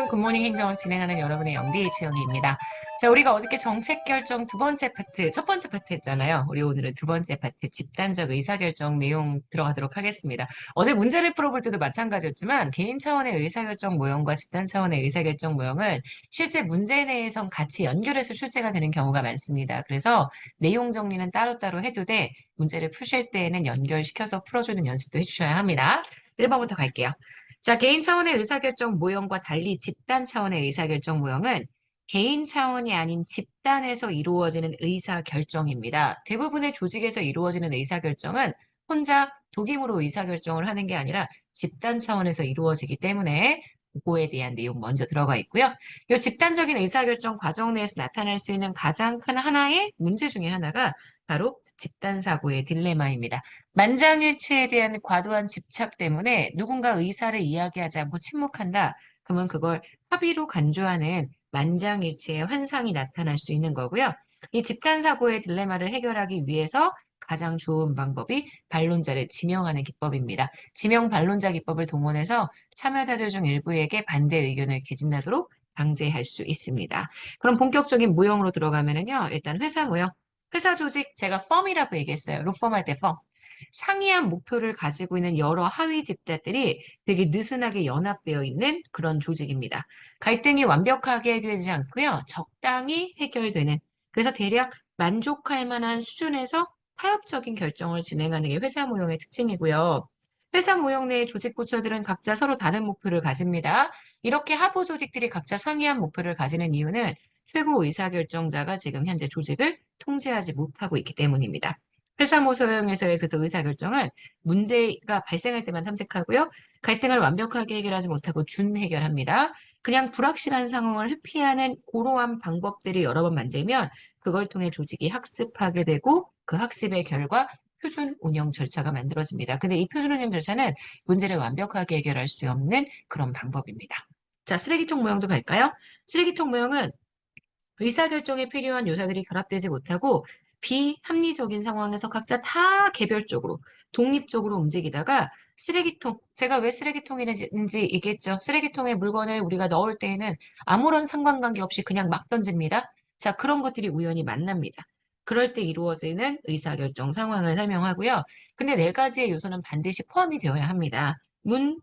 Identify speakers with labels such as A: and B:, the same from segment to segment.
A: 안녕하세요. 굿모닝 행정을 진행하는 여러분의 영디 최영희입니다. 자, 우리가 어저께 정책 결정 두 번째 파트, 첫 번째 파트 했잖아요. 우리 오늘은 두 번째 파트 집단적 의사결정 내용 들어가도록 하겠습니다. 어제 문제를 풀어볼 때도 마찬가지였지만 개인 차원의 의사결정 모형과 집단 차원의 의사결정 모형은 실제 문제 내에선 같이 연결해서 출제가 되는 경우가 많습니다. 그래서 내용 정리는 따로따로 해도 돼 문제를 푸실 때에는 연결시켜서 풀어주는 연습도 해주셔야 합니다. 1번부터 갈게요. 자, 개인 차원의 의사결정 모형과 달리 집단 차원의 의사결정 모형은 개인 차원이 아닌 집단에서 이루어지는 의사결정입니다. 대부분의 조직에서 이루어지는 의사결정은 혼자 독임으로 의사결정을 하는 게 아니라 집단 차원에서 이루어지기 때문에 그거에 대한 내용 먼저 들어가 있고요. 이 집단적인 의사결정 과정 내에서 나타날 수 있는 가장 큰 하나의 문제 중에 하나가 바로 집단사고의 딜레마입니다. 만장일치에 대한 과도한 집착 때문에 누군가 의사를 이야기하지 않고 침묵한다. 그러면 그걸 합의로 간주하는 만장일치의 환상이 나타날 수 있는 거고요. 이 집단사고의 딜레마를 해결하기 위해서 가장 좋은 방법이 반론자를 지명하는 기법입니다. 지명 반론자 기법을 동원해서 참여자들 중 일부에게 반대 의견을 개진하도록 강제할 수 있습니다. 그럼 본격적인 모형으로 들어가면은요. 일단 회사 모형. 회사 조직, 제가 펌이라고 얘기했어요. 로펌할 때 펌. 상이한 목표를 가지고 있는 여러 하위 집단들이 되게 느슨하게 연합되어 있는 그런 조직입니다. 갈등이 완벽하게 해결되지 않고요. 적당히 해결되는. 그래서 대략 만족할 만한 수준에서 타협적인 결정을 진행하는 게 회사 모형의 특징이고요. 회사 모형 내의 조직 부처들은 각자 서로 다른 목표를 가집니다. 이렇게 하부 조직들이 각자 상이한 목표를 가지는 이유는 최고 의사결정자가 지금 현재 조직을 통제하지 못하고 있기 때문입니다. 회사 모형에서의 그래서 의사결정은 문제가 발생할 때만 탐색하고요. 갈등을 완벽하게 해결하지 못하고 준해결합니다. 그냥 불확실한 상황을 회피하는 고로한 방법들이 여러 번 만들면 그걸 통해 조직이 학습하게 되고 그 학습의 결과 표준 운영 절차가 만들어집니다. 근데 이 표준 운영 절차는 문제를 완벽하게 해결할 수 없는 그런 방법입니다. 자, 쓰레기통 모형도 갈까요? 쓰레기통 모형은 의사결정에 필요한 요소들이 결합되지 못하고 비합리적인 상황에서 각자 다 개별적으로, 독립적으로 움직이다가 쓰레기통, 제가 왜 쓰레기통인지 얘기했죠. 쓰레기통에 물건을 우리가 넣을 때에는 아무런 상관관계 없이 그냥 막 던집니다. 자, 그런 것들이 우연히 만납니다. 그럴 때 이루어지는 의사결정 상황을 설명하고요. 근데 네 가지의 요소는 반드시 포함이 되어야 합니다. 문,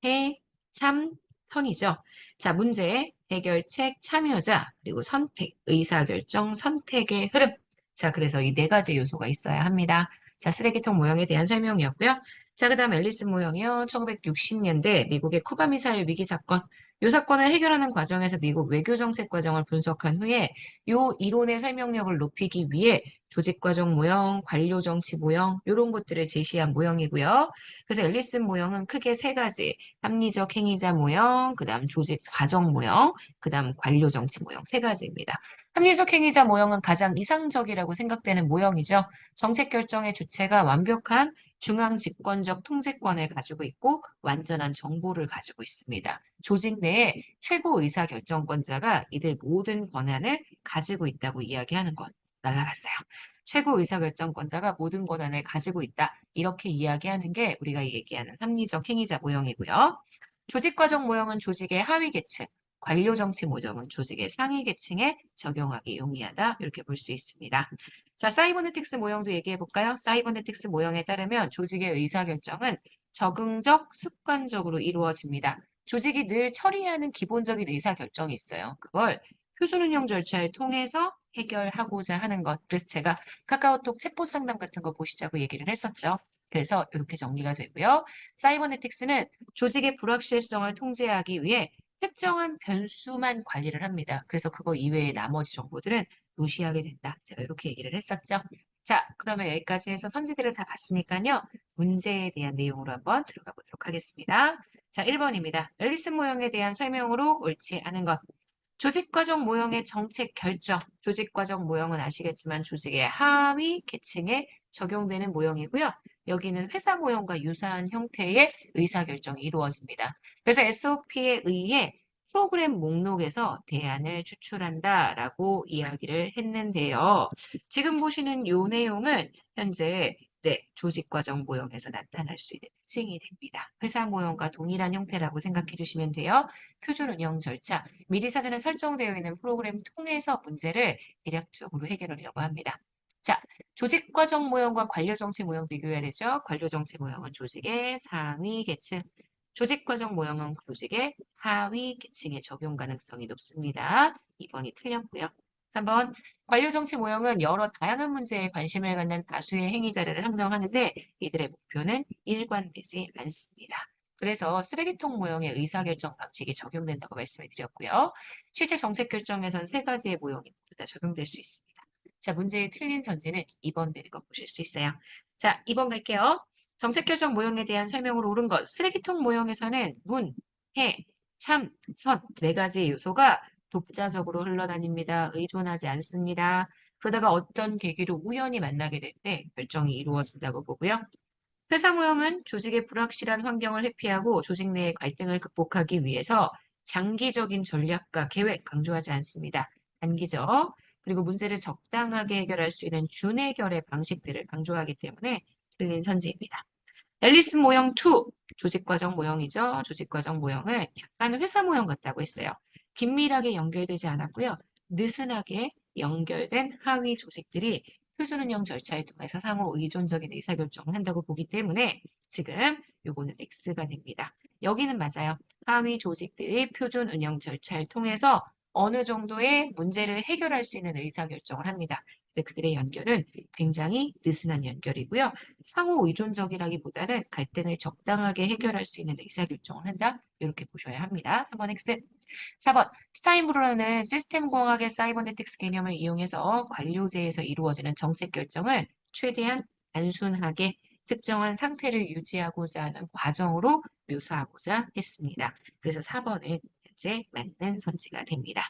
A: 해, 참, 선이죠. 자, 문제, 해결책, 참여자, 그리고 선택, 의사결정, 선택의 흐름. 자, 그래서 이 네 가지 요소가 있어야 합니다. 자, 쓰레기통 모형에 대한 설명이었고요. 자, 그 다음 앨리스 모형이요. 1960년대 미국의 쿠바 미사일 위기 사건. 이 사건을 해결하는 과정에서 미국 외교정책 과정을 분석한 후에 이 이론의 설명력을 높이기 위해 조직과정 모형, 관료정치 모형, 이런 것들을 제시한 모형이고요. 그래서 앨리스 모형은 크게 세 가지, 합리적 행위자 모형, 그 다음 조직 과정 모형, 그 다음 관료 정치 모형 세 가지입니다. 합리적 행위자 모형은 가장 이상적이라고 생각되는 모형이죠. 정책 결정의 주체가 완벽한 중앙 집권적 통제권을 가지고 있고 완전한 정보를 가지고 있습니다. 조직 내에 최고 의사 결정권자가 이들 모든 권한을 가지고 있다고 이야기하는 것. 날라갔어요. 최고 의사결정권자가 모든 권한을 가지고 있다. 이렇게 이야기하는 게 우리가 얘기하는 합리적 행위자 모형이고요. 조직과정 모형은 조직의 하위 계층, 관료정치 모형은 조직의 상위 계층에 적용하기 용이하다. 이렇게 볼 수 있습니다. 자, 사이버네틱스 모형도 얘기해 볼까요? 사이버네틱스 모형에 따르면 조직의 의사결정은 적응적, 습관적으로 이루어집니다. 조직이 늘 처리하는 기본적인 의사결정이 있어요. 그걸 표준 운영 절차를 통해서 해결하고자 하는 것. 그래서 제가 카카오톡 챗봇 상담 같은 거 보시자고 얘기를 했었죠. 그래서 이렇게 정리가 되고요. 사이버네틱스는 조직의 불확실성을 통제하기 위해 특정한 변수만 관리를 합니다. 그래서 그거 이외의 나머지 정보들은 무시하게 된다. 제가 이렇게 얘기를 했었죠. 자, 그러면 여기까지 해서 선지들을 다 봤으니까요. 문제에 대한 내용으로 한번 들어가 보도록 하겠습니다. 자, 1번입니다. 앨리스 모형에 대한 설명으로 옳지 않은 것. 조직과정 모형의 정책 결정. 조직과정 모형은 아시겠지만 조직의 하위 계층에 적용되는 모형이고요. 여기는 회사 모형과 유사한 형태의 의사결정이 이루어집니다. 그래서 SOP에 의해 프로그램 목록에서 대안을 추출한다라고 이야기를 했는데요. 지금 보시는 이 내용은 현재 네, 조직과정 모형에서 나타날 수 있는 특징이 됩니다. 회사 모형과 동일한 형태라고 생각해 주시면 돼요. 표준 운영 절차, 미리 사전에 설정되어 있는 프로그램 통해서 문제를 대략적으로 해결하려고 합니다. 자, 조직과정 모형과 관료정치 모형 비교해야 되죠. 관료정치 모형은 조직의 상위 계층, 조직과정 모형은 조직의 하위 계층에 적용 가능성이 높습니다. 2번이 틀렸고요. 3번, 관료정치 모형은 여러 다양한 문제에 관심을 갖는 다수의 행위자를 상정하는데 이들의 목표는 일관되지 않습니다. 그래서 쓰레기통 모형의 의사결정 방식이 적용된다고 말씀을 드렸고요. 실제 정책 결정에선 세 가지의 모형이 모두 다 적용될 수 있습니다. 자, 문제의 틀린 선지는 2번 되는 거 보실 수 있어요. 자, 2번 갈게요. 정책 결정 모형에 대한 설명으로 옳은 것. 쓰레기통 모형에서는 문, 해, 참, 선 네 가지의 요소가 독자적으로 흘러다닙니다. 의존하지 않습니다. 그러다가 어떤 계기로 우연히 만나게 될 때 결정이 이루어진다고 보고요. 회사 모형은 조직의 불확실한 환경을 회피하고 조직 내의 갈등을 극복하기 위해서 장기적인 전략과 계획 강조하지 않습니다. 단기적, 그리고 문제를 적당하게 해결할 수 있는 준해결의 방식들을 강조하기 때문에 틀린 선지입니다. 앨리스 모형 2, 조직과정 모형이죠. 조직과정 모형은 약간 회사 모형 같다고 했어요. 긴밀하게 연결되지 않았고요. 느슨하게 연결된 하위 조직들이 표준 운영 절차를 통해서 상호 의존적인 의사결정을 한다고 보기 때문에 지금 요거는 X가 됩니다. 여기는 맞아요. 하위 조직들이 표준 운영 절차를 통해서 어느 정도의 문제를 해결할 수 있는 의사결정을 합니다. 근데 그들의 연결은 굉장히 느슨한 연결이고요. 상호 의존적이라기보다는 갈등을 적당하게 해결할 수 있는 의사결정을 한다. 이렇게 보셔야 합니다. 3번 X. 4번 스타인브루어는 시스템 공학의 사이버네틱스 개념을 이용해서 관료제에서 이루어지는 정책 결정을 최대한 단순하게 특정한 상태를 유지하고자 하는 과정으로 묘사하고자 했습니다. 그래서 4번은 현재 맞는 선지가 됩니다.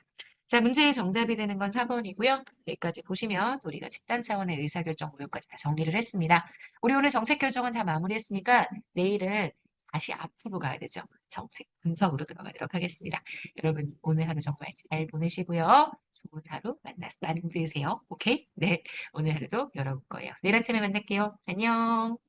A: 자, 문제의 정답이 되는 건 4번이고요. 여기까지 보시면 우리가 집단 차원의 의사결정 모형까지 다 정리를 했습니다. 우리 오늘 정책 결정은 다 마무리했으니까 내일은 다시 앞으로 가야 되죠. 정책 분석으로 들어가도록 하겠습니다. 여러분 오늘 하루 정말 잘 보내시고요. 좋은 하루 만드세요. 오케이? 네, 오늘 하루도 여러분 거예요. 내일 아침에 만날게요. 안녕.